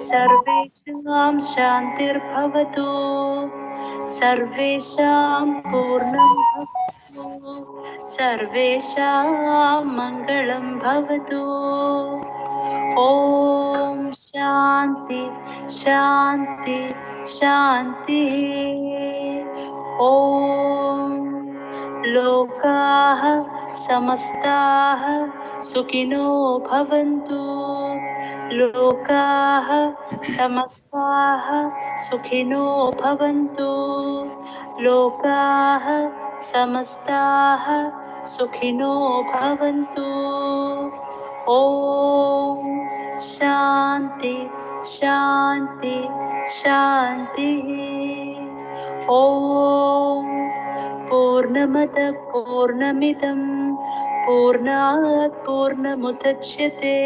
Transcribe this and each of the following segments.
सर्वेषां शान्तिर्भवतु, सर्वेषां पूर्णं भवतु, सर्वेषां मङ्गलं भवतु। ॐ शान्ति शान्ति शान्तिः। ॐ लोकाः समस्ताः सुखिनो भवन्तु, लोकाः समस्ताः सुखिनो भवन्तु, लोकाः समस्ताः सुखिनो भवन्तु। ॐ शान्ति शान्ति शान्तिः। ॐ पूर्णमदः पूर्णमिदं पूर्णात् पूर्णमुदच्यते,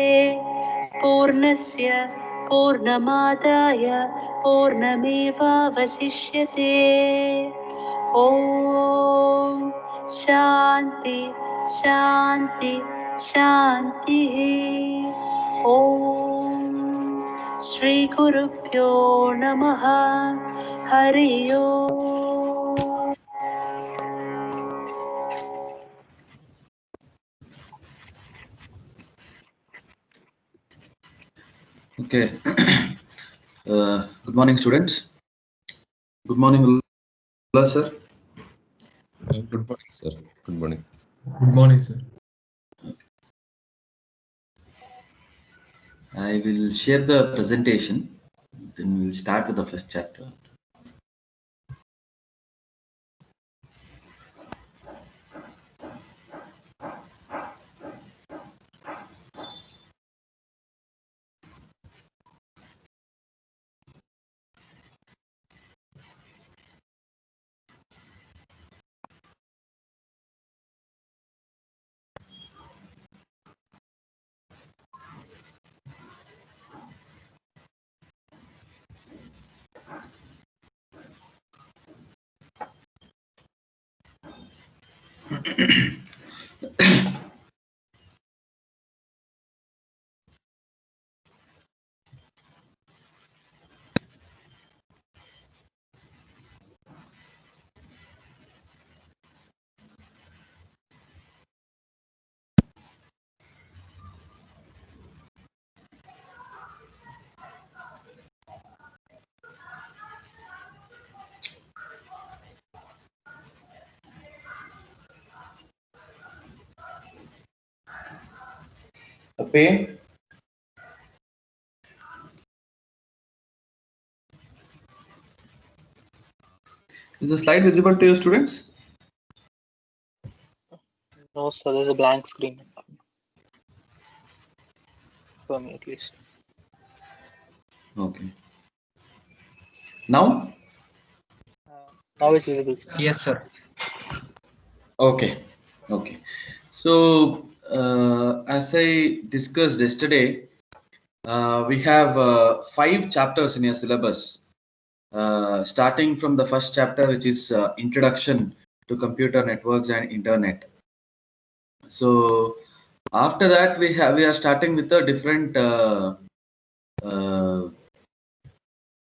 पूर्णस्य पूर्णमादाय पूर्णमेवावशिष्यते। ॐ शान्ति शान्ति शान्तिः। ॐ श्रीगुरुभ्यो नमः। हरि ओम्। Okay. Good morning, students. Good morning, Ullah, sir. Good morning, sir. Good morning. Good morning, sir. I will share the presentation. Then we will start with the first chapter. Okay. Is the slide visible to you, students? No, sir, there's a blank screen. For me, at least. Okay. Now? Now it's visible, sir. Yes, sir. Okay. Okay. So, as I discussed yesterday, we have 5 chapters in your syllabus. Starting from the first chapter, which is Introduction to Computer Networks and Internet. So after that, we are starting with the different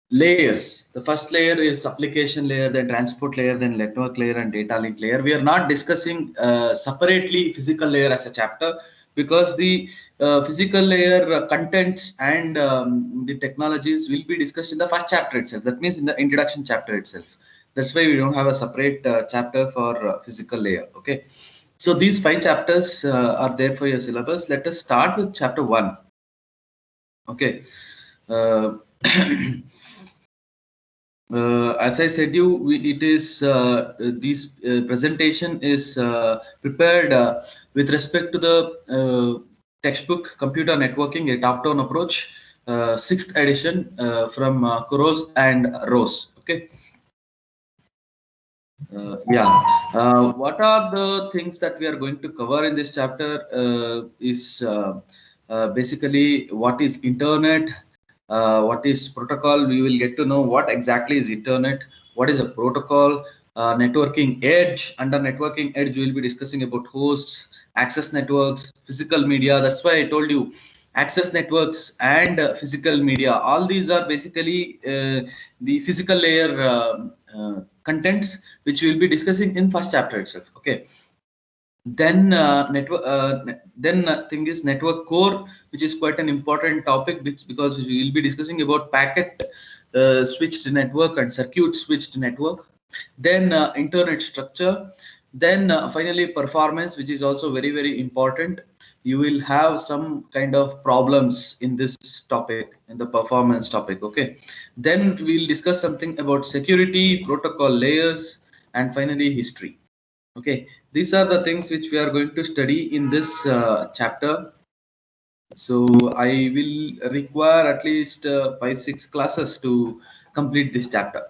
layers. The first layer is application layer, then transport layer, then network layer, and data link layer. We are not discussing separately physical layer as a chapter, because the physical layer contents and the technologies will be discussed in the first chapter itself. That means in the introduction chapter itself. That's why we don't have a separate chapter for physical layer. Okay. So these 5 chapters are there for your syllabus. Let us start with chapter 1. Okay. As I said you, it is this presentation is prepared with respect to the textbook Computer Networking, a top-down approach, 6th edition from Kuros and Rose. Okay. What are the things that we are going to cover in this chapter is basically what is internet, what is protocol. We will get to know what exactly is internet, what is a protocol, networking edge. Under networking edge, we will be discussing about hosts, access networks, physical media. That's why I told you access networks, and physical media. All these are basically the physical layer contents, which we will be discussing in first chapter itself. Okay. Then thing is network core, which is quite an important topic, because we will be discussing about packet switched network and circuit switched network. Then internet structure. Then finally performance, which is also very, very important. You will have some kind of problems in this topic, in the performance topic. Okay. Then we'll discuss something about security, protocol layers, and finally history. Okay, these are the things which we are going to study in this chapter. So I will require at least 5-6 classes to complete this chapter.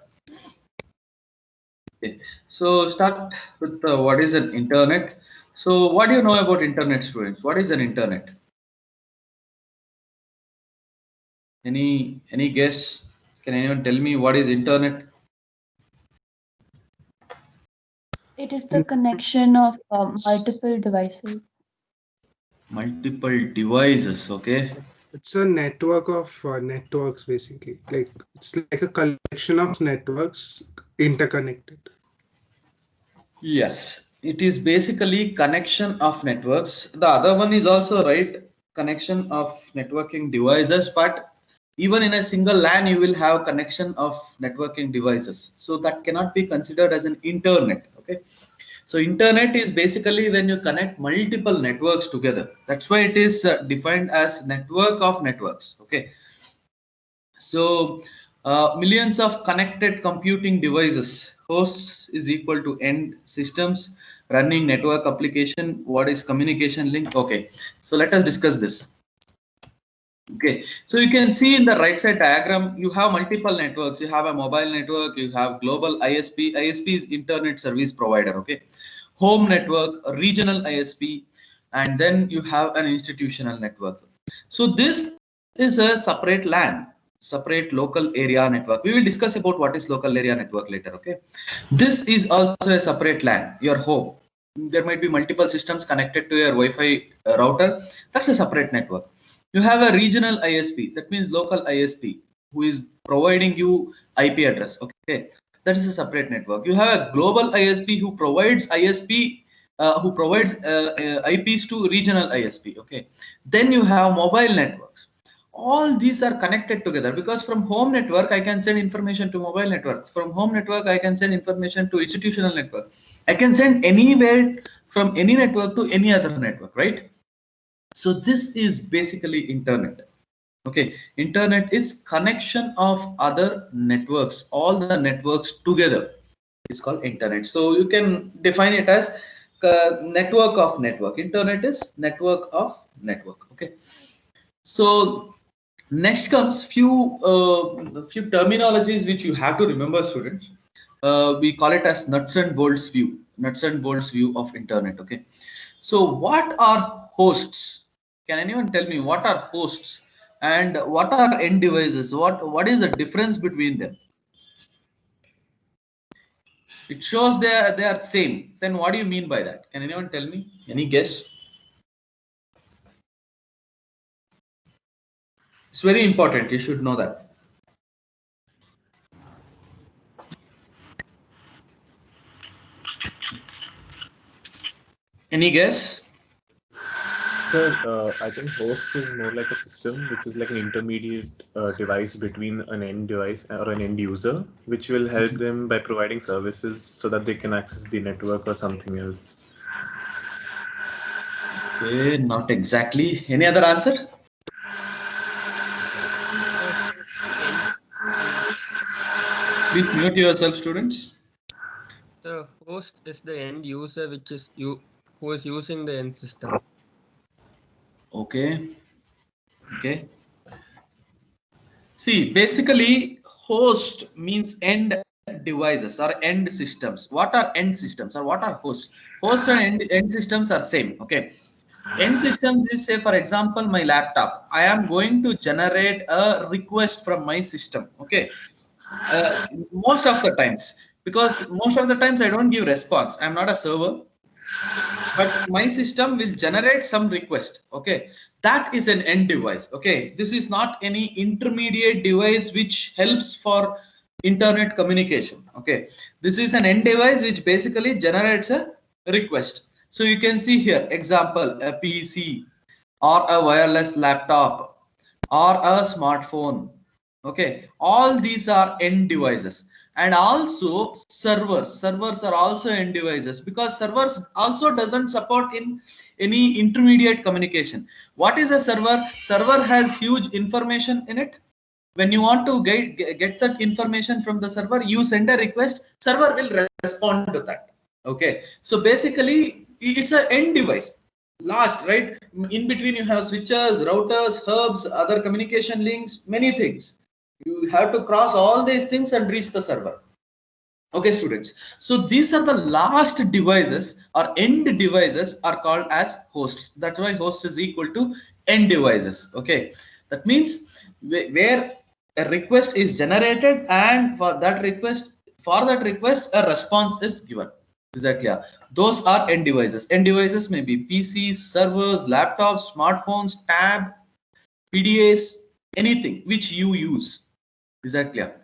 Okay, so start with what is an internet. So what do you know about internet, students? What is an internet? Any guess? Can anyone tell me what is internet? It is the connection of multiple devices. Multiple devices. Okay. It's a network of networks, basically. Like it's like a collection of networks interconnected. Yes, it is basically connection of networks. The other one is also right, connection of networking devices, but even in a single LAN, you will have connection of networking devices. So that cannot be considered as an internet. Okay. So internet is basically when you connect multiple networks together. That's why it is defined as network of networks. Okay. So millions of connected computing devices. Hosts is equal to end systems running network application. What is communication link? Okay, so let us discuss this. Okay, so you can see in the right side diagram, you have multiple networks. You have a mobile network, you have global ISP. ISP is internet service provider. Okay, home network, a regional ISP, and then you have an institutional network. So this is a separate LAN, separate local area network. We will discuss about what is local area network later. Okay, this is also a separate LAN, your home. There might be multiple systems connected to your Wi-Fi router. That's a separate network. You have a regional ISP, that means local ISP, who is providing you IP address. Okay, that is a separate network. You have a global ISP who provides IPs to regional ISP. Okay, then you have mobile networks. All these are connected together, because from home network I can send information to mobile networks. From home network I can send information to institutional network. I can send anywhere from any network to any other network, right? So this is basically internet. Okay, internet is connection of other networks, all the networks together is called internet. So you can define it as network of network. Internet is network of network. Okay, so next comes few terminologies which you have to remember, students. We call it as nuts and bolts view. Nuts and bolts view of internet. Okay, so what are hosts? Can anyone tell me what are hosts and what are end devices? What is the difference between them? It shows they are same. Then what do you mean by that? Can anyone tell me? Any guess? It's very important. You should know that. Any guess? Sir, I think host is more like a system, which is like an intermediate device between an end device or an end user, which will help them by providing services so that they can access the network or something else. Okay, not exactly. Any other answer? Please mute yourself, students. The host is the end user, which is who is using the end system. Okay. Okay. See, basically, host means end devices or end systems. What are end systems or what are hosts? Hosts and end systems are same. Okay. End systems is, say, for example, my laptop. I am going to generate a request from my system. Okay. Most of the times, because most of the times I don't give response. I'm not a server. but my system will generate some request. Okay, that is an end device. Okay, this is not any intermediate device which helps for internet communication. Okay, this is an end device which basically generates a request. So you can see here example, a PC or a wireless laptop or a smartphone. Okay, all these are end devices. And also servers are also end devices, because servers also doesn't support in any intermediate communication. What is a server has huge information in it. When you want to get that information from the server, you send a request, server will respond to that. Okay, so basically it's an end device. Last, right, in between you have switches, routers, hubs, other communication links, many things. You have to cross all these things and reach the server. Okay, students, so these are the last devices, or end devices are called as hosts. That's why host is equal to end devices. Okay, that means where a request is generated, and for that request a response is given. Is that clear? Those are end devices. End devices may be PCs, servers, laptops, smartphones, tab, PDAs, anything which you use. Is that clear?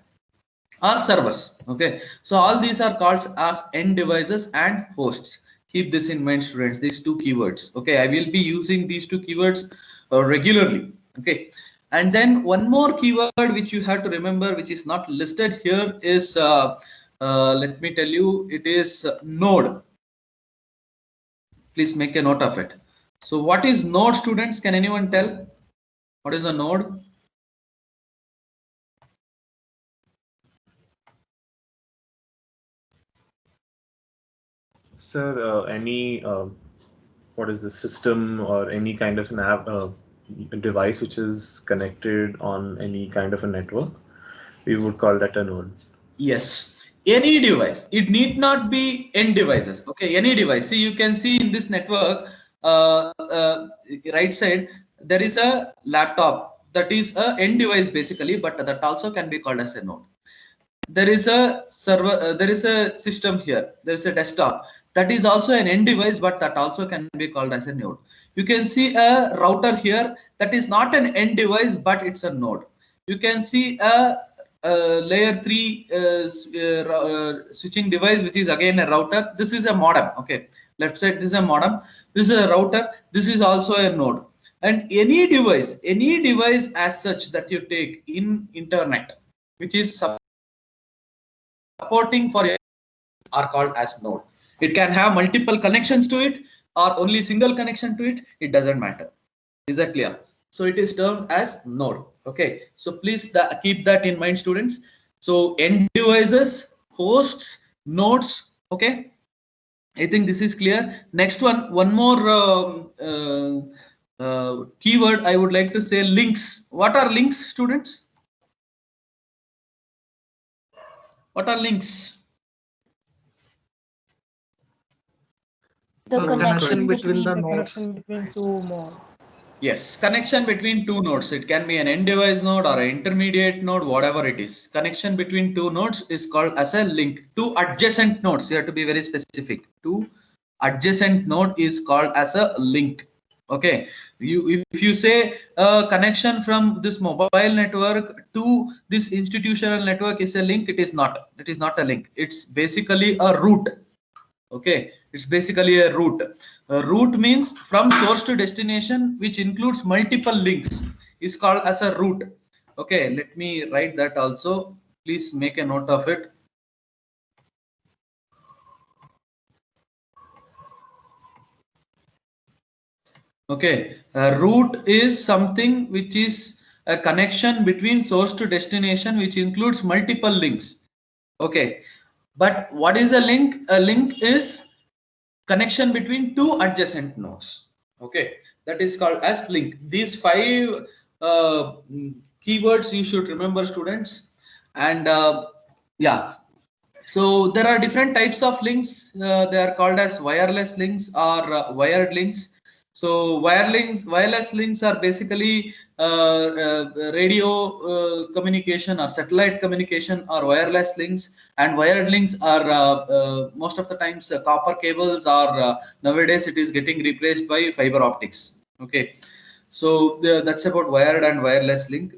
Or servers. Okay, so all these are called as end devices and hosts. Keep this in mind, students, these two keywords. Okay, I will be using these two keywords regularly. Okay, and then one more keyword which you have to remember, which is not listed here, is let me tell you, it is node. Please make a note of it. So what is node, students? Can anyone tell what is a node? Sir, any what is the system or any kind of device which is connected on any kind of a network, we would call that a node. Yes, any device. It need not be end devices. Okay, any device. See, you can see in this network, right side, there is a laptop. That is a end device basically, but that also can be called as a node. There is a server, there is a system here, there is a desktop, that is also an end device, but that also can be called as a node. You can see a router here, that is not an end device, but it's a node. You can see a layer 3 switching device, which is again a router. This is a modem. Okay, left side, this is a modem, this is a router, this is also a node. And any device as such that you take in internet, which is supporting for a, are called as node. It can have multiple connections to it or only single connection to it. It doesn't matter. Is that clear? So it is termed as node. Okay, so please keep that in mind, students. So end devices, hosts, nodes. Okay, I think this is clear. Next one more keyword I would like to say: links. What are links, students? What are links? The connection connection between the between nodes. Connection between two more. Yes, connection between two nodes. It can be an end device node or an intermediate node, whatever it is. Connection between two nodes is called as a link. Two adjacent nodes, you have to be very specific. Two adjacent node is called as a link. Okay, if you say a connection from this mobile network to this institutional network is a link, it is not. It is not a link. It's basically a route. Okay, it's basically a route. A route means from source to destination, which includes multiple links, is called as a route. Okay, let me write that also. Please make a note of it. Okay, a route is something which is a connection between source to destination, which includes multiple links. Okay, but what is a link? A link is connection between two adjacent nodes. Okay, that is called as link. These 5 keywords you should remember, students. And yeah, so there are different types of links. They are called as wireless links or wired links. So wireless links are basically radio communication or satellite communication or wireless links, and wired links are most of the times copper cables, or nowadays it is getting replaced by fiber optics. Okay, so that's about wired and wireless link.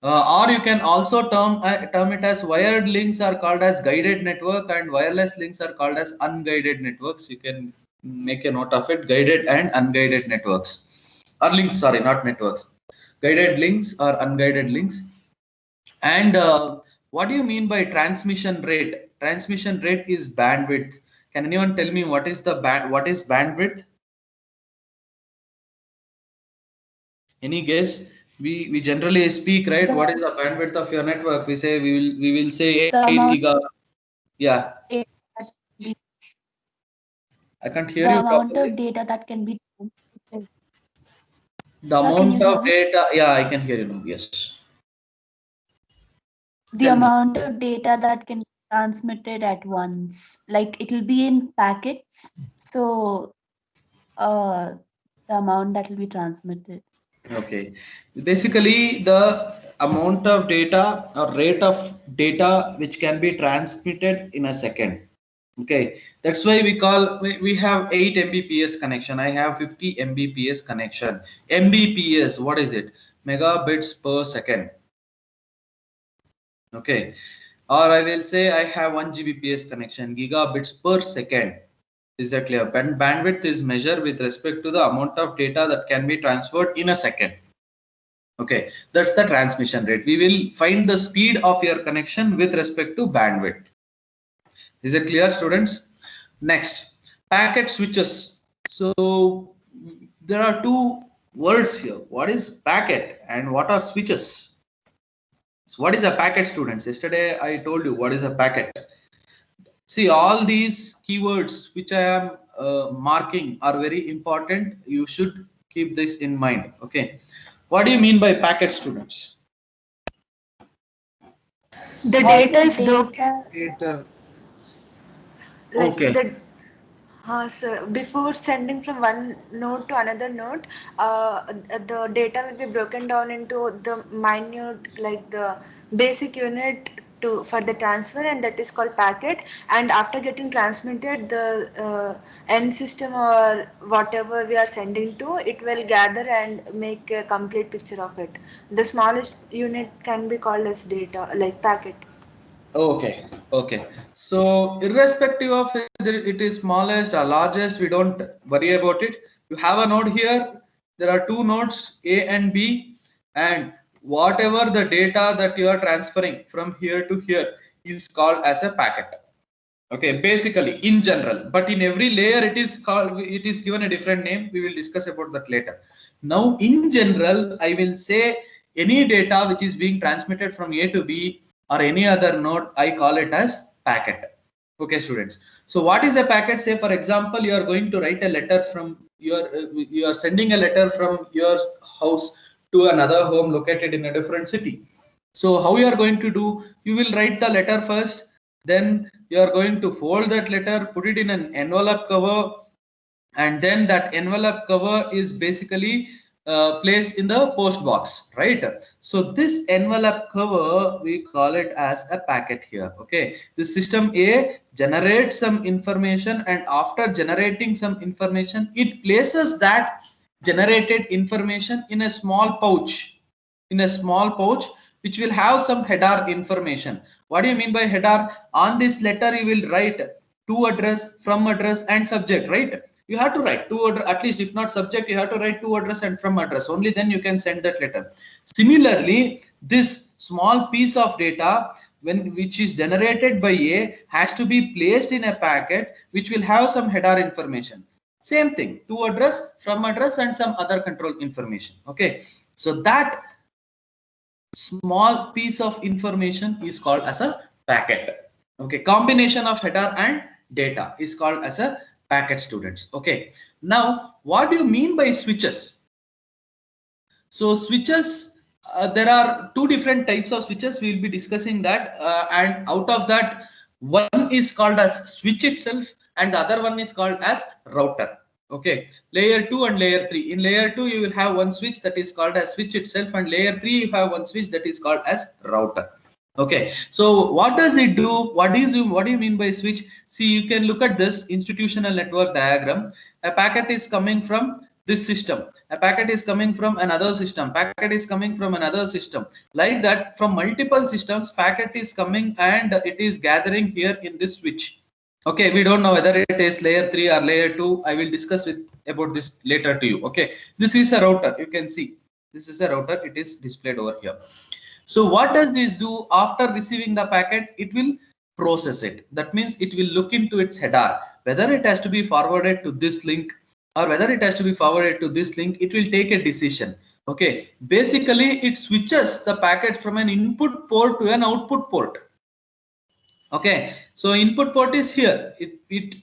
Or you can also term it as wired links are called as guided network, and wireless links are called as unguided networks. You can make a note of it: guided and unguided networks, or links. Sorry, not networks. Guided links or unguided links. And what do you mean by transmission rate? Transmission rate is bandwidth. Can anyone tell me what is the what is bandwidth? Any guess? We generally speak, right? The- What is the bandwidth of your network? We say we will say The 8 amount giga. Yeah, that be- I can't hear the you amount properly. of data that can be transmitted. The Sir, can you amount hear of me? data. Yeah, I can hear you now. Yes. The Tell me. amount of data that can be transmitted at once. Like it'll be in packets. So the amount that will be transmitted. Okay. Basically, the amount of data or rate of data which can be transmitted in a second. Okay, that's why we have 8 Mbps connection. I have 50 Mbps connection. Mbps, what is it? Megabits per second. Okay, or I will say I have 1 Gbps connection, gigabits per second. Is that clear? Bandwidth is measured with respect to the amount of data that can be transferred in a second. Okay, that's the transmission rate. We will find the speed of your connection with respect to bandwidth. Is it clear, students? Next, packet switches. So there are two words here. What is packet and what are switches? So what is a packet, students? Yesterday I told you what is a packet. See, all these keywords which I am marking are very important. You should keep this in mind. Okay, what do you mean by packet, students? The All data the is broken. Data. Like Okay. so before sending from one node to another node, the data will be broken down into the minute, like the basic unit for the transfer, and that is called packet. And after getting transmitted, the end system or whatever we are sending to, it will gather and make a complete picture of it. The smallest unit can be called as data, like packet. Okay, okay. So irrespective of whether it is smallest or largest, we don't worry about it. You have a node here. There are two nodes, A and B, and whatever the data that you are transferring from here to here is called as a packet. Okay, basically in general, but in every layer it is given a different name. We will discuss about that later. Now in general, I will say any data which is being transmitted from A to B or any other node, I call it as packet. Okay, students. So what is a packet? Say for example, you are going to write a letter from you are sending a letter from your house to another home located in a different city. So how you are going to do? You will write the letter first, then you are going to fold that letter, put it in an envelope cover, and then that envelope cover is basically placed in the post box, right? So this envelope cover, we call it as a packet here. Okay, the system A generates some information, and after generating some information, it places that generated information in a small pouch, which will have some header information. What do you mean by header? On this letter you will write to address, from address, and subject, right? You have to write to address, at least if not subject, you have to write to address and from address. Only then you can send that letter. Similarly, this small piece of data which is generated by A has to be placed in a packet which will have some header information. Same thing, to address, from address, and some other control information. Okay, so that small piece of information is called as a packet. Okay, combination of header and data is called as a packet, students. Okay, now what do you mean by switches? So switches, there are two different types of switches. We will be discussing that, and out of that, one is called as switch itself and the other one is called as router. Okay, layer 2 and layer 3. In layer 2, you will have one switch that is called as switch itself, and layer 3 you have one switch that is called as router. Okay, so what does it do? What do you mean by switch? See, you can look at this institutional network diagram. A packet is coming from this system, a packet is coming from another system, packet is coming from another system, like that. From multiple systems, packet is coming and it is gathering here in this switch. Okay, we don't know whether it is layer 3 or layer 2. I will discuss about this later to you. Okay, this is a router. You can see this is a router. It is displayed over here. So what does this do? After receiving the packet, it will process it. That means it will look into its header, whether it has to be forwarded to this link or whether it has to be forwarded to this link. It will take a decision. Okay, basically it switches the packet from an input port to an output port. Okay, so input port is here. It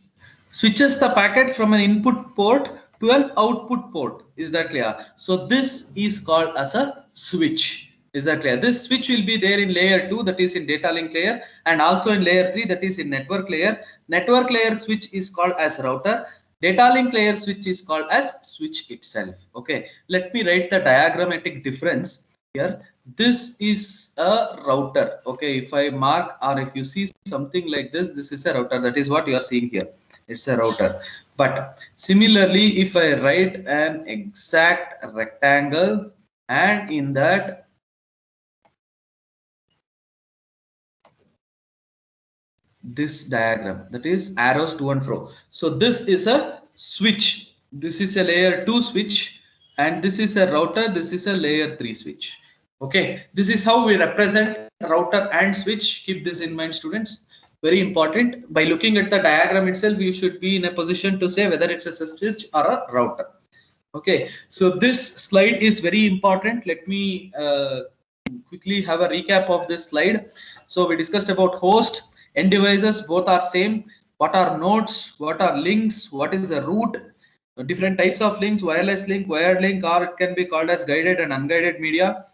switches the packet from an input port to an output port. Is that clear? So this is called as a switch. Is that clear? This switch will be there in layer 2, that is in data link layer, and also in layer 3, that is in network layer. Network layer switch is called as router. Data link layer switch is called as switch itself. Okay, let me write the diagrammatic difference here. This is a router. Okay, if I mark or if you see something like this, this is a router. That is what you are seeing here. It's a router. But similarly, if I write an exact rectangle and in that this diagram, that is arrows to and fro. So this is a switch. This is a layer 2 switch and this is a router. This is a layer 3 switch. Okay, this is how we represent router and switch. Keep this in mind, students. Very important. By looking at the diagram itself, you should be in a position to say whether it's a switch or a router. Okay, so this slide is very important. Let me quickly have a recap of this slide. So we discussed about host, end devices, both are same. What are nodes? What are links? What is a route? Different types of links, wireless link, wired link, or it can be called as guided and unguided media.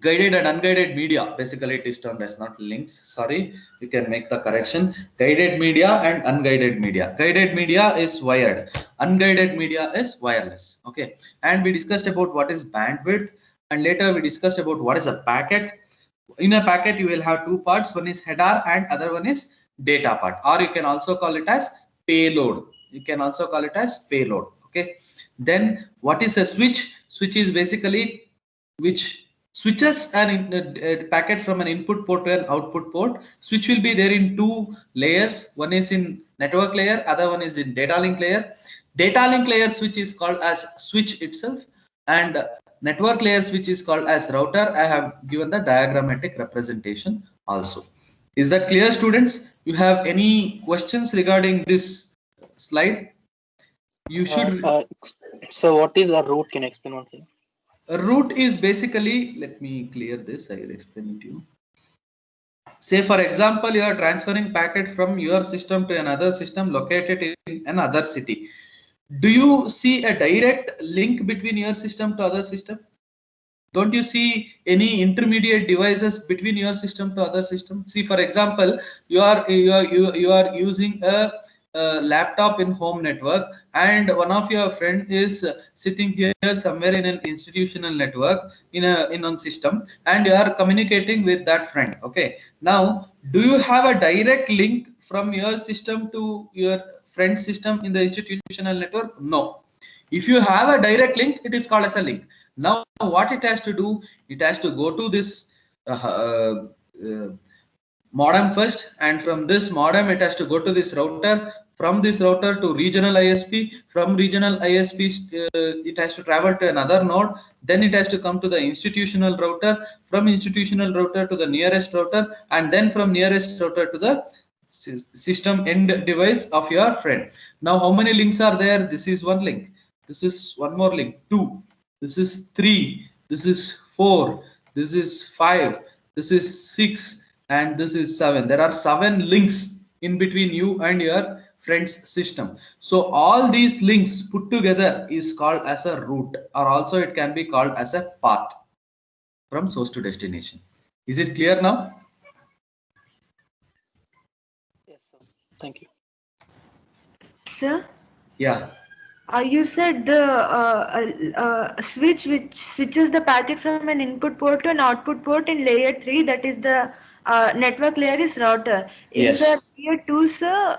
Guided and unguided media, basically it is termed as not links. Sorry, you can make the correction. Guided media and unguided media. Guided media is wired. Unguided media is wireless. Okay, and we discussed about what is bandwidth, and later we discussed about what is a packet. In a packet, you will have two parts. One is header and other one is data part, or you can also call it as payload. You can also call it as payload. Okay, then what is a switch? Switch is basically which switches a packet from an input port to an output port. Switch will be there in two layers. One is in network layer, other one is in data link layer. Data link layer switch is called as switch itself, and network layer switch is called as router. I have given the diagrammatic representation also. Is that clear, students? You have any questions regarding this slide? You should. So what is a route? Can you explain one thing? A route is basically, let me clear this, I will explain it to you. Say for example, you are transferring packet from your system to another system located in another city. Do you see a direct link between your system to other system? Don't you see any intermediate devices between your system to other system? See, for example, you are using a laptop in home network, and one of your friend is sitting here somewhere in an institutional network in a system, and you are communicating with that friend. Okay, now do you have a direct link from your system to your friend's system in the institutional network? No. If you have a direct link, it is called as a link. Now what it has to do, it has to go to this modem first, and from this modem it has to go to this router, from this router to regional ISP, from regional ISP it has to travel to another node, then it has to come to the institutional router, from institutional router to the nearest router, and then from nearest router to the system end device of your friend. Now how many links are there? This is one link, this is one more link, 2, this is 3, this is 4, this is 5, this is 6, and this is 7. There are 7 links in between you and your friend's system. So all these links put together is called as a route, or also it can be called as a path from source to destination. Is it clear now? Yes, sir. Thank you. Sir? Yeah. You said the switch which switches the packet from an input port to an output port in layer 3, that is the network layer is router. In Yes. the layer 2, sir,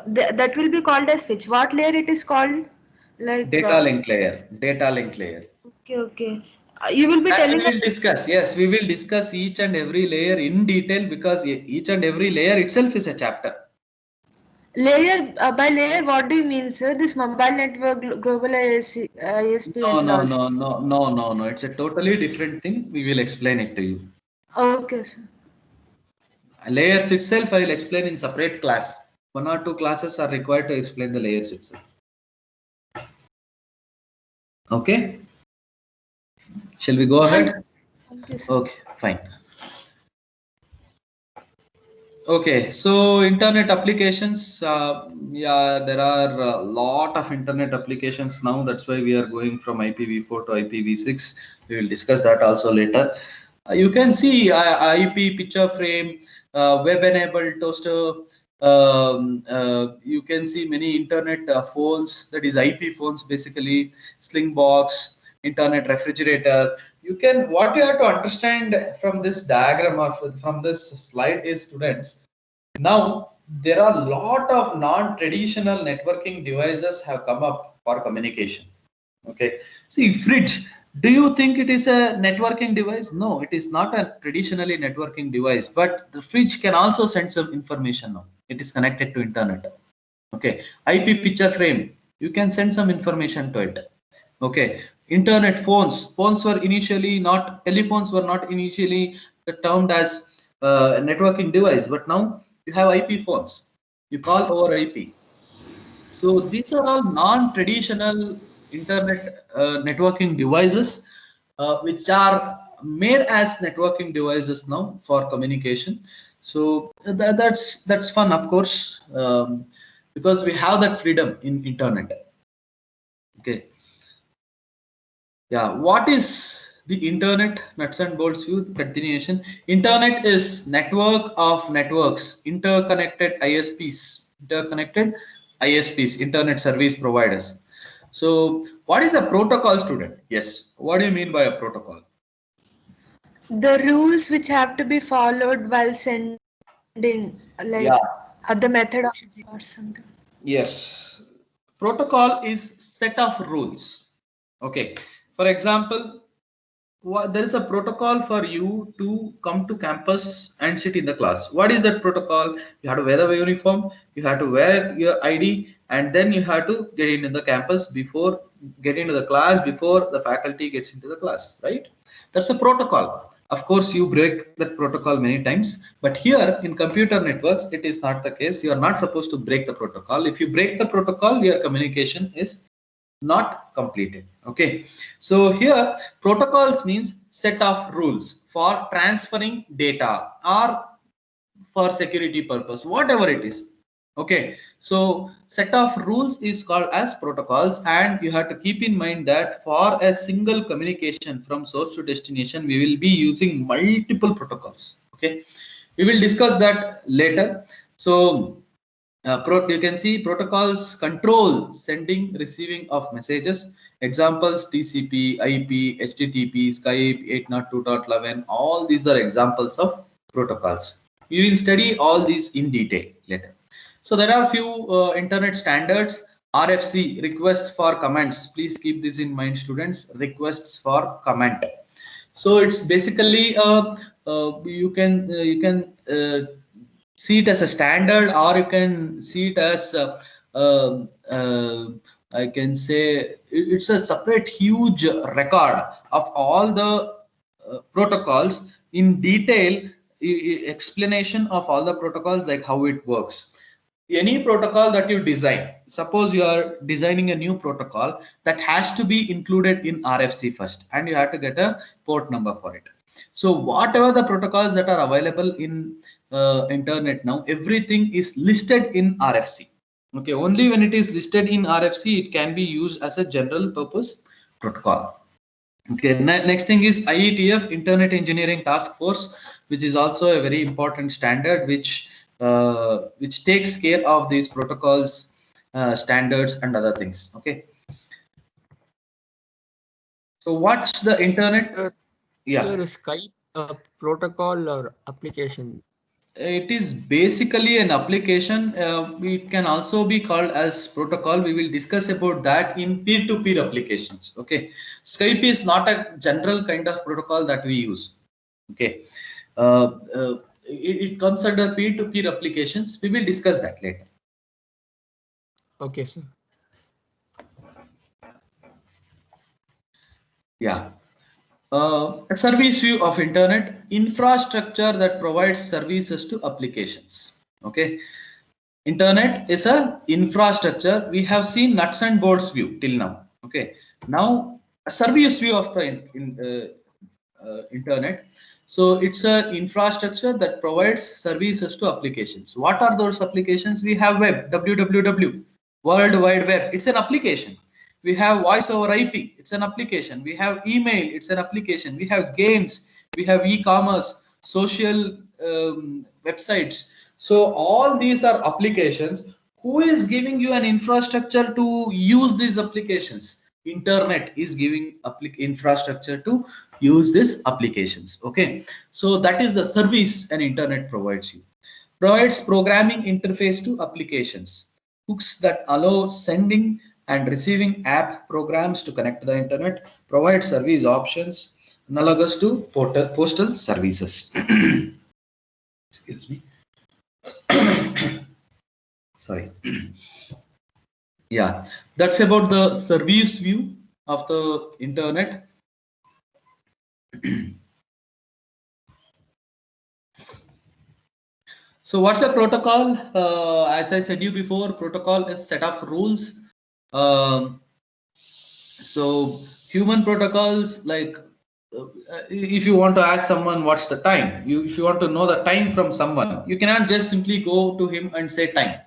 that will be called as switch. What layer it is called? Like, Data link layer. Data link layer. okay, okay. You will be That telling we us will discuss. Yes, we will discuss each and every layer in detail because each and every layer itself is a chapter. layer by layer. What do you mean, sir? This mobile network, global ISP, No, and no, also. no, no, no, no, no. It's a totally different thing. We will explain it to you. Okay, sir. Layers itself, I will explain in separate class. 1 or 2 classes are required to explain the layers itself. Okay. Shall we go Thank ahead? you, sir. Thank you, sir. Okay, fine. Okay, so internet applications, yeah, there are a lot of internet applications now. That's why we are going from IPv4 to IPv6. We will discuss that also later. You can see IP picture frame, web-enabled toaster. You can see many internet phones, that is IP phones basically, Slingbox, internet refrigerator. You can, what you have to understand from this diagram or from this slide is, students, now there are a lot of non-traditional networking devices have come up for communication. Okay, see, fridge, do you think it is a networking device? No, it is not a traditionally networking device, but the fridge can also send some information now. It is connected to internet. Okay, IP picture frame, you can send some information to it. Okay, internet phones were initially not, telephones were not initially termed as a networking device, but now you have IP phones, you call over IP. So these are all non-traditional internet networking devices, which are made as networking devices now for communication. So that's fun, of course, because we have that freedom in internet. Okay. Yeah, what is the internet? Nuts and bolts view continuation. Internet is network of networks, interconnected ISPs, internet service providers. So, what is a protocol, student? Yes, what do you mean by a protocol? The rules which have to be followed while sending, like Yeah. the methodology or something. Yes, protocol is set of rules. Okay, for example, there is a protocol for you to come to campus and sit in the class. What is that protocol? You have to wear the uniform, you have to wear your ID, and then you have to get into the campus before, get into the class before the faculty gets into the class, right? That's a protocol. Of course, you break that protocol many times, but here in computer networks, it is not the case. You are not supposed to break the protocol. If you break the protocol, your communication is not completed. Okay, so here protocols means set of rules for transferring data or for security purpose, whatever it is. Okay, so set of rules is called as protocols, and you have to keep in mind that for a single communication from source to destination, we will be using multiple protocols. Okay, we will discuss that later. So you can see protocols control sending receiving of messages. Examples: TCP, IP, HTTP, Skype, 802.11. All these are examples of protocols. We will study all these in detail later. So there are few internet standards. RFC, requests for comments. Please keep this in mind, students. Requests for comment. So it's basically you can see it as a standard, or you can see it as I can say it's a separate huge record of all the protocols in detail, explanation of all the protocols, like how it works. Any protocol that you design, suppose you are designing a new protocol, that has to be included in RFC first, and you have to get a port number for it. So whatever the protocols that are available in internet now, everything is listed in RFC. Okay, only when it is listed in RFC, it can be used as a general purpose protocol. Okay, next thing is IETF, Internet Engineering Task Force, which is also a very important standard which takes care of these protocols standards and other things. Okay. So what's the internet? Yeah. Sir, is Skype a protocol or application? It is basically an application. It can also be called as protocol. We will discuss about that in peer-to-peer applications. Okay, Skype is not a general kind of protocol that we use. Okay, it comes under peer-to-peer applications. We will discuss that later. Okay, sir. Yeah. A service view of internet infrastructure that provides services to applications. Okay, internet is a infrastructure. We have seen nuts and bolts view till now. Okay, now a service view of the internet. So it's a infrastructure that provides services to applications. What are those applications? We have web, www, World Wide Web. It's an application. We have voice over IP. It's an application. We have email. It's an application. We have games. We have e-commerce, social websites. So all these are applications. Who is giving you an infrastructure to use these applications? Internet is giving infrastructure to use these applications. Okay, so that is the service an internet provides you. Provides programming interface to applications, hooks that allow sending and receiving app programs to connect to the internet, provide service options analogous to postal services. Excuse me. Sorry. Yeah, that's about the service view of the internet. So what's a protocol? As I said you before, protocol is set of rules. So human protocols, like if you want to ask someone what's the time, if you want to know the time from someone, you cannot just simply go to him and say time.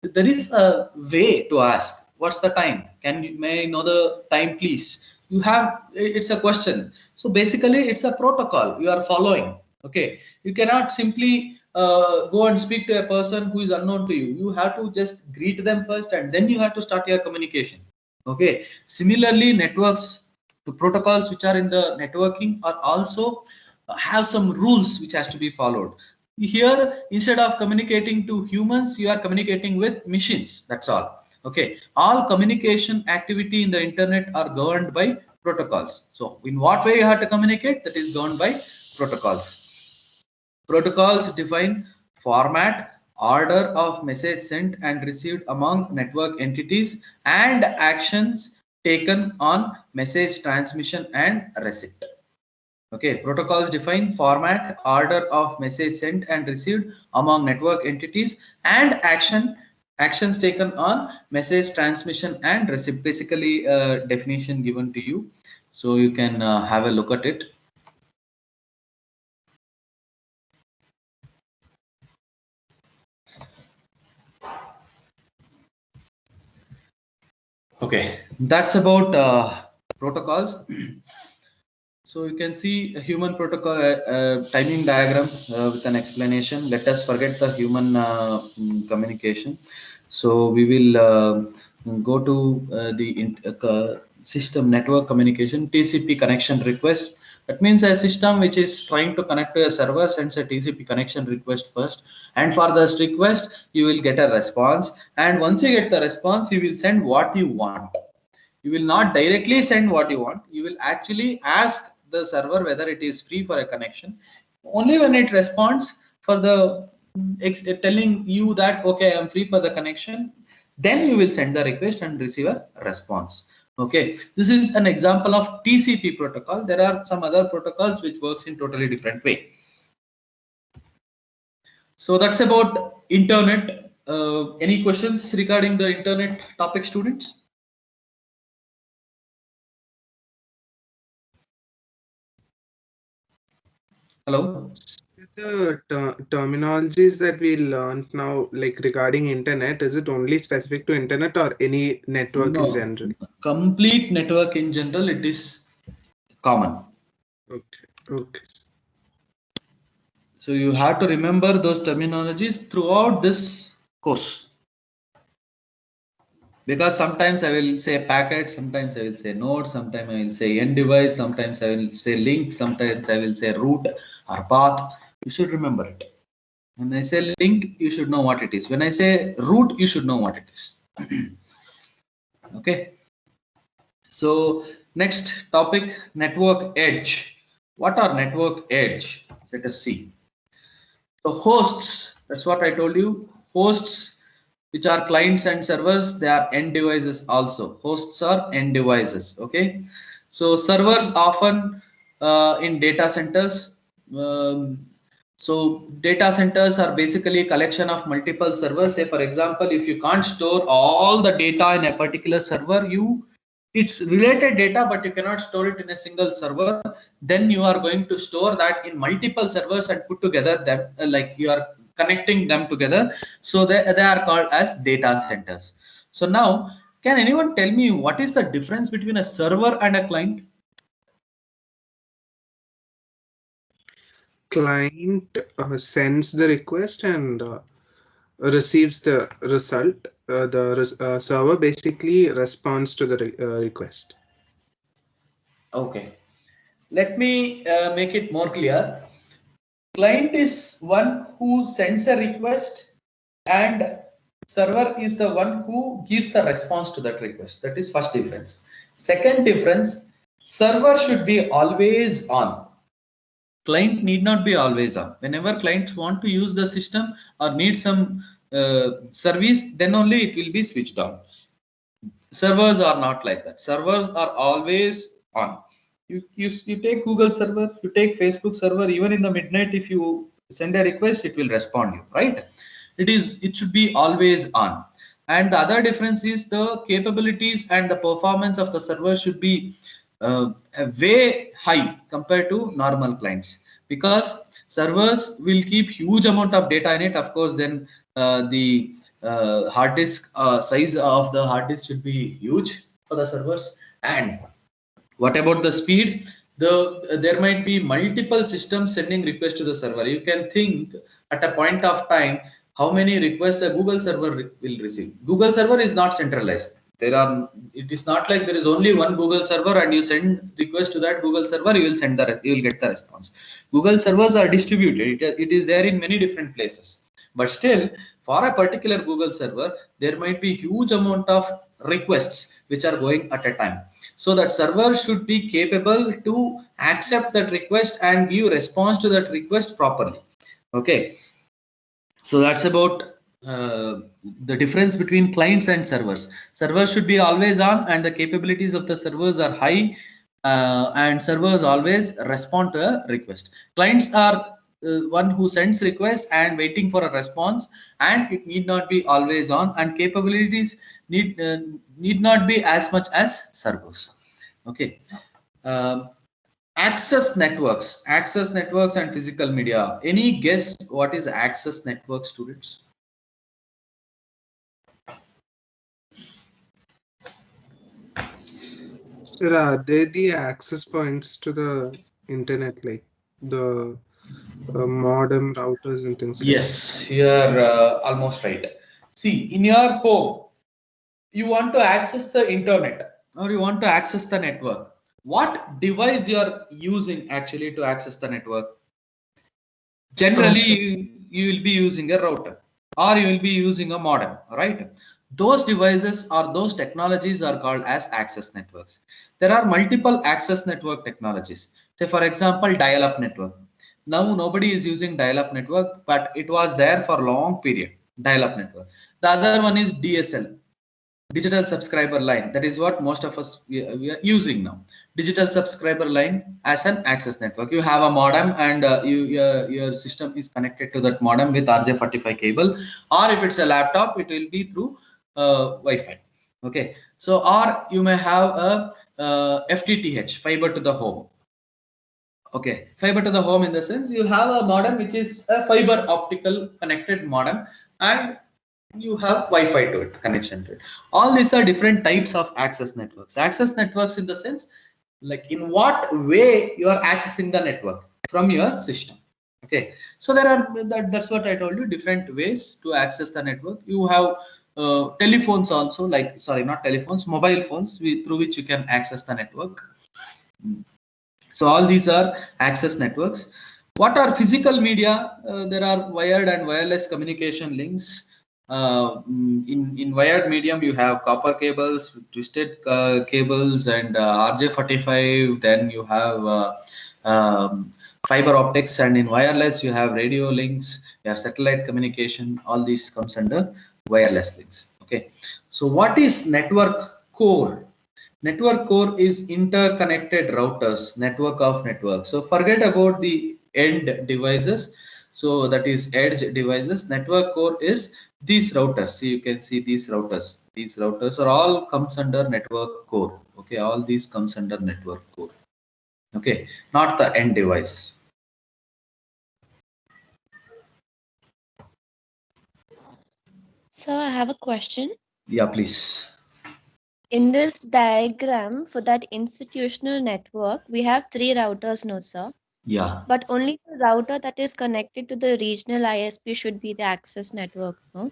There is a way to ask, what's the time? May I know the time, please? You have, it's a question. So basically it's a protocol you are following. Okay, you cannot simply go and speak to a person who is unknown to you. You have to just greet them first, and then you have to start your communication. Okay, similarly, networks, the protocols which are in the networking are also have some rules which has to be followed. Here, instead of communicating to humans, you are communicating with machines. That's all. Okay, all communication activity in the internet are governed by protocols. So in what way you have to communicate, that is governed by protocols. Protocols define format, order of message sent and received among network entities, and actions taken on message transmission and receipt. Okay, protocols define format, order of message sent and received among network entities, and actions taken on message transmission and receipt. Basically, definition given to you, so you can have a look at it. Okay, that's about protocols. So you can see a human protocol timing diagram with an explanation. Let us forget the human communication. So we will go to the system network communication, TCP connection request. That means a system which is trying to connect to a server sends a TCP connection request first, and for this request you will get a response, and once you get the response you will send what you want. You will not directly send what you want. You will actually ask the server whether it is free for a connection. Only when it responds for the telling you that okay, I am free for the connection, then you will send the request and receive a response. Okay, this is an example of TCP protocol. There are some other protocols which works in totally different way. So that's about internet. Any questions regarding the internet topic, students? Hello. The terminologies that we learned now, like regarding internet, is it only specific to internet or any network in general? Complete network in general, it is common. Okay. Okay. So you have to remember those terminologies throughout this course. because sometimes I will say packet, sometimes I will say node, sometimes I will say end device, sometimes I will say link, sometimes I will say root or path. You should remember it. When I say link, you should know what it is. When I say root, you should know what it is. Okay. So next topic, network edge. What are network edge? Let us see. So hosts, that's what I told you. Hosts, which are clients and servers, they are end devices also. Hosts are end devices. Okay. So servers often in data centers. So data centers are basically a collection of multiple servers. Say for example, if you can't store all the data in a particular server, it's related data, but you cannot store it in a single server. Then you are going to store that in multiple servers and put together them, like you are connecting them together. So they are called as data centers. So now, can anyone tell me what is the difference between a server and a client? Client sends the request and receives the result. The server basically responds to the request. Okay, let me make it more clear. Client is one who sends a request and server is the one who gives the response to that request. That is first difference. Second difference, server should be always on. Client need not be always on. Whenever clients want to use the system or need some service, then only it will be switched on. Servers are not like that. Servers are always on. You take Google server, you take Facebook server, even in the midnight, if you send a request, it will respond you, right? It should be always on. And the other difference is the capabilities and the performance of the server should be way high compared to normal clients, because servers will keep huge amount of data in it. Of course, then the hard disk size of the hard disk should be huge for the servers. And what about the speed? There might be multiple systems sending requests to the server. You can think at a point of time how many requests a Google server will receive. Google server is not centralized. It is not like there is only one Google server and you send request to that Google server, you will get the response. Google servers are distributed. It is there in many different places. But still, for a particular Google server, there might be huge amount of requests which are going at a time. So that server should be capable to accept that request and give response to that request properly. Okay. So that's about the difference between clients and servers. Servers should be always on and the capabilities of the servers are high, and servers always respond to a request. Clients are one who sends request and waiting for a response, and it need not be always on, and capabilities need not be as much as servers. Okay. Access networks and physical media. Any guess what is access network, students? Sir, are they the access points to the internet, like the modem routers and things like Yes, you are almost right. See, in your home, you want to access the internet or you want to access the network. What device you are using actually to access the network? Generally, you will be using a router or you will be using a modem, right? Those devices or those technologies are called as access networks. There are multiple access network technologies. Say, for example, dial-up network. Now, nobody is using dial-up network, but it was there for a long period, dial-up network. The other one is DSL, digital subscriber line. That is what most of us we are using now. Digital subscriber line as an access network. You have a modem and your system is connected to that modem with RJ45 cable, or if it's a laptop, it will be through Wi-Fi. Okay, so or you may have a FTTH, fiber to the home. Okay, fiber to the home in the sense you have a modem which is a fiber optical connected modem, and you have Wi-Fi to it, connection to it. All these are different types of access networks. Access networks in the sense, like in what way you are accessing the network from your system. Okay, so there are that's what I told you, different ways to access the network. You have telephones also, like, sorry, not telephones, mobile phones, through which you can access the network. So all these are access networks. What are physical media? There are wired and wireless communication links. In wired medium, you have copper cables, twisted cables, and RJ45. Then you have fiber optics, and in wireless, you have radio links, you have satellite communication. All these comes under wireless links. Okay. So what is network core? Network core is interconnected routers, network of networks. So forget about the end devices. So that is edge devices. Network core is these routers. So you can see these routers. These routers are all comes under network core. Okay, all these comes under network core. Okay, not the end devices. So I have a question. Yeah, please. In this diagram for that institutional network, we have 3 routers, no sir? Yeah. But only the router that is connected to the regional ISP should be the access network, no?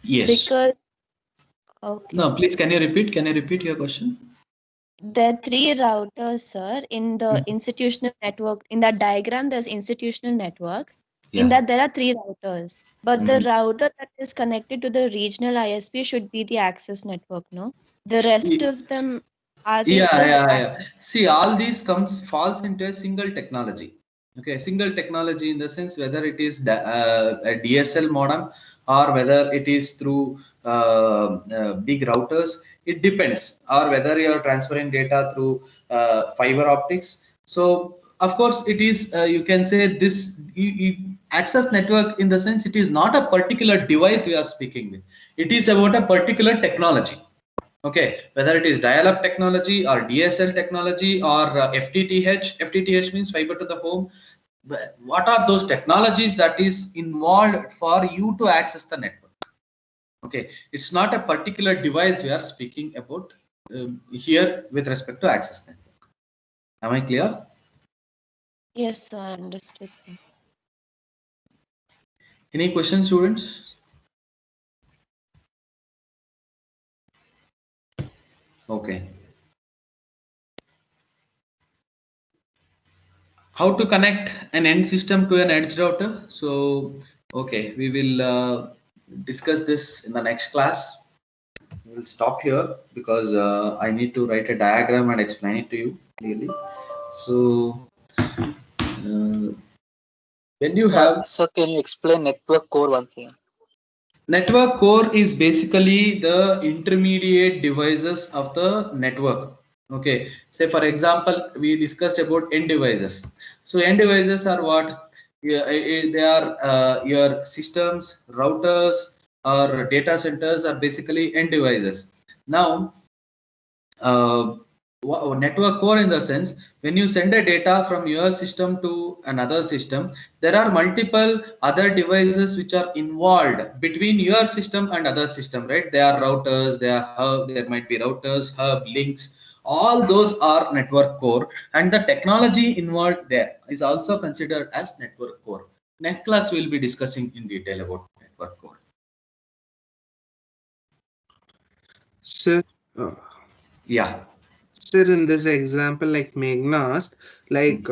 Yes. Because, okay. No, please, can you repeat? Can you repeat your question? There are 3 routers, sir, in the institutional network. In that diagram, there's institutional network. In that, there are 3 routers. But the router that is connected to the regional ISP should be the access network, no? The rest of them are they still See, all these falls into a single technology. Okay, single technology in the sense whether it is a DSL modem or whether it is through big routers, it depends, or whether you are transferring data through fiber optics. So of course it is, you can say this access network in the sense it is not a particular device we are speaking with. It is about a particular technology. Okay, whether it is dial-up technology or DSL technology or FTTH. FTTH means fiber to the home. What are those technologies that is involved for you to access the network? Okay, it's not a particular device we are speaking about here with respect to access network. Am I clear? Yes, sir, I understood, sir. Any questions, students? Okay. How to connect an end system to an edge router? So, okay, we will discuss this in the next class. We'll stop here because I need to write a diagram and explain it to you clearly. So, when you have... So can you explain network core once again? Network core is basically the intermediate devices of the network. Okay, say for example, we discussed about end devices. So end devices are what? They are your systems, routers, or data centers are basically end devices. Now, network core in the sense when you send a data from your system to another system, there are multiple other devices which are involved between your system and other system, right? There are routers, there are hub, there might be routers, hub, links. All those are network core, and the technology involved there is also considered as network core. Next class we will be discussing in detail about network core. Sir, Yeah. Sir, in this example, like Meghna asked, like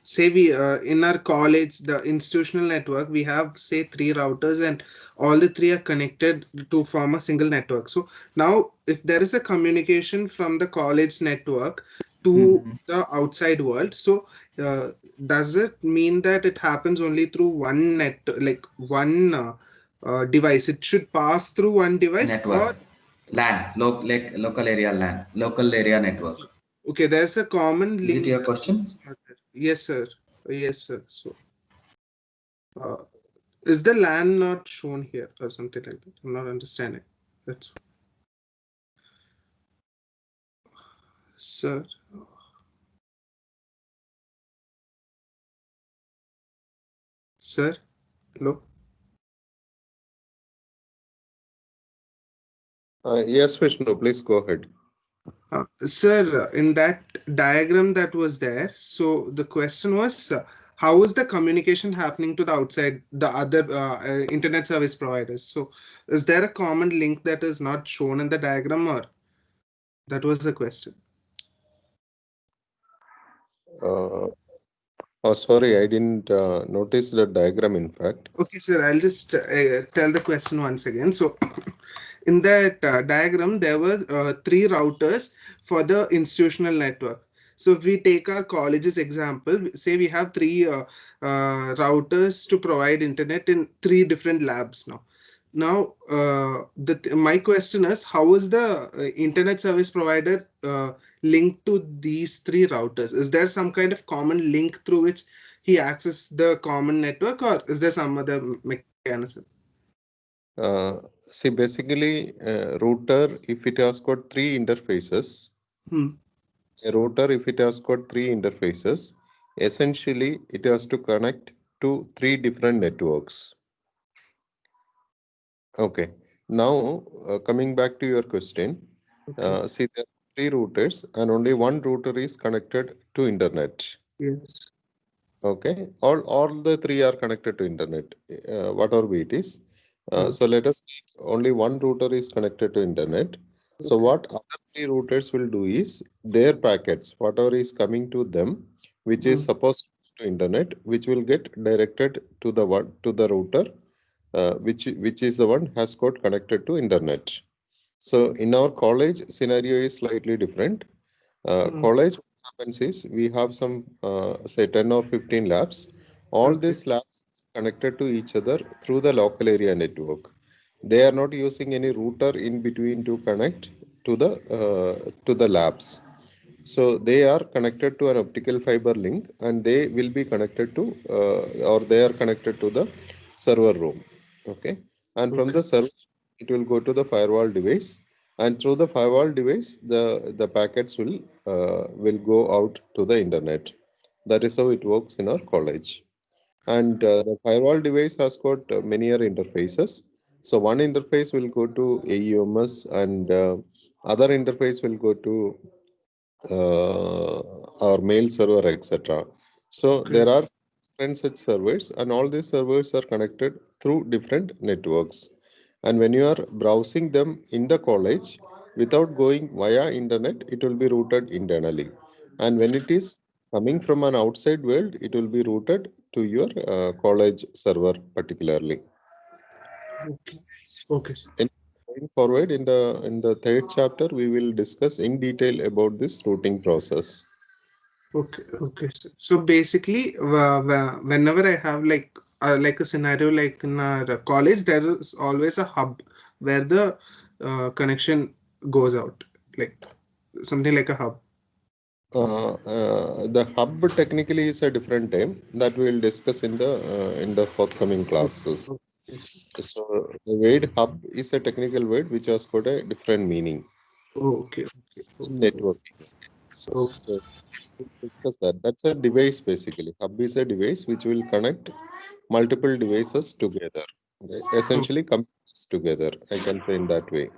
say we in our college, the institutional network, we have say 3 routers and all the 3 are connected to form a single network. So now if there is a communication from the college network to the outside world, so does it mean that it happens only through one one device? It should pass through one device Network. or LAN, local area LAN, local area network. okay, there's a common link. Is it your question? Yes, sir. Yes, sir. So, is the LAN not shown here or something like that? I'm not understanding. That's sir. Sir, hello. Yes, Vishnu, please go ahead. Sir, in that diagram that was there, so the question was how is the communication happening to the outside, the other internet service providers? So is there a common link that is not shown in the diagram, or that was the question? Oh, sorry, I didn't notice the diagram, in fact. Okay, sir, I'll just tell the question once again. So in that diagram, there were 3 routers for the institutional network. So if we take our college's example, say we have 3 routers to provide internet in 3 different labs now. Now, my question is, how is the internet service provider linked to these 3 routers? Is there some kind of common link through which he accesses the common network, or is there some other mechanism? See, basically, router, if it has got 3 interfaces, a router, if it has got 3 interfaces, essentially it has to connect to 3 different networks. Okay. Now, coming back to your question, see, there are 3 routers and only one router is connected to internet. Yes. Okay. All the 3 are connected to internet, whatever it is. So let us take only one router is connected to internet. So what other 3 routers will do is their packets, whatever is coming to them, which is supposed to internet, which will get directed to the router, which is the one has got connected to internet. So in our college scenario is slightly different. College, what happens is we have some say 10 or 15 labs. All these labs connected to each other through the local area network. They are not using any router in between to connect to the labs. So they are connected to an optical fiber link, and they will be connected to or they are connected to the server room. Okay, and from the server it will go to the firewall device, and through the firewall device the packets will go out to the internet. That is how it works in our college. And the firewall device has got many other interfaces. So one interface will go to AEMS, and other interface will go to our mail server, etc. So there are different such servers, and all these servers are connected through different networks. And when you are browsing them in the college without going via internet, it will be routed internally. And when it is coming from an outside world, it will be routed to your college server particularly. Okay. And going forward in the 3rd chapter, we will discuss in detail about this routing process. Okay. So basically, whenever I have like a scenario like in our college, there is always a hub where the connection goes out, like something like a hub. The hub technically is a different term that we will discuss in the forthcoming classes. So the word hub is a technical word which has got a different meaning. Okay. Networking. So we'll discuss that. That's a device basically. Hub is a device which will connect multiple devices together. Essentially computers together. I can say in that way.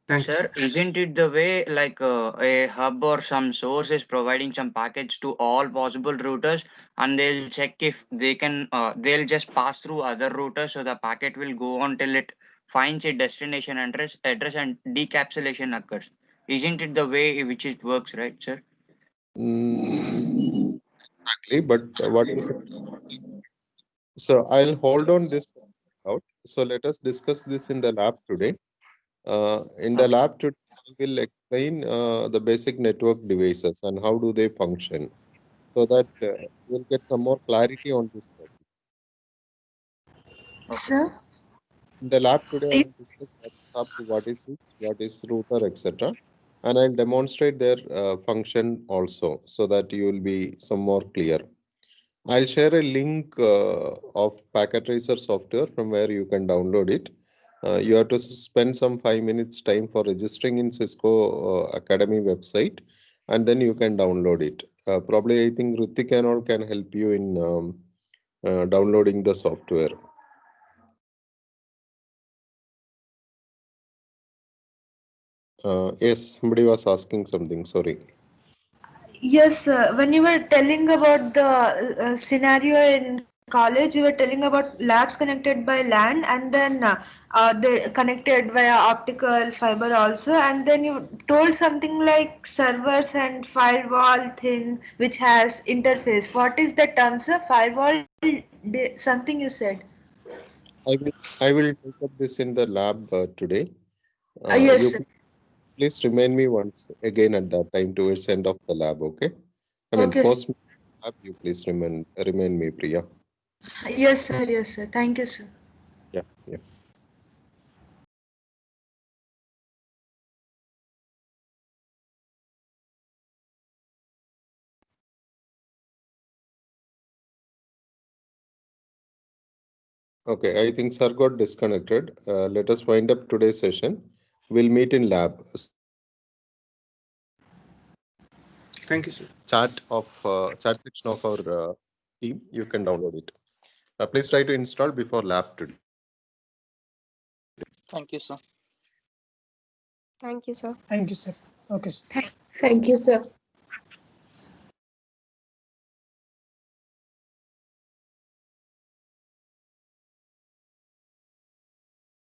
Sir, isn't it the way like a hub or some source is providing some packets to all possible routers, and they'll check if they can, they'll just pass through other routers, so the packet will go on till it finds a destination address and decapsulation occurs. Isn't it the way which it works, right, sir? Exactly, but what is it? So I'll hold on this out. So let us discuss this in the lab today. In the lab today, I will explain the basic network devices and how do they function, so that we'll get some more clarity on this topic. Sir? In the lab today, I will discuss what is hub, what is switch, what is router, etc. And I'll demonstrate their function also, so that you will be some more clear. I'll share a link of Packet Tracer software from where you can download it. You have to spend some 5 minutes time for registering in Cisco Academy website, and then you can download it. Probably I think Ritik and all can help you in downloading the software. Yes, somebody was asking something. Sorry. Yes, sir. When you were telling about the scenario in college, you were telling about labs connected by LAN and then they connected via optical fiber also. And then you told something like servers and firewall thing which has interface. What is the term, sir? Firewall, something you said. I will take up this in the lab today. Yes, You sir. please remind me once again at that time towards end of the lab, okay? I mean, Okay, post sir. lab, you please remind me, Priya. Yes, sir. Yes, sir. Thank you, sir. Yeah, yeah. Okay, I think sir got disconnected. Let us wind up today's session. We'll meet in lab. Thank you, sir. Chat section of our team. You can download it. Please try to install before lab today. Thank you, sir. Thank you, sir. Thank you, sir. Okay, sir. Thank you, sir.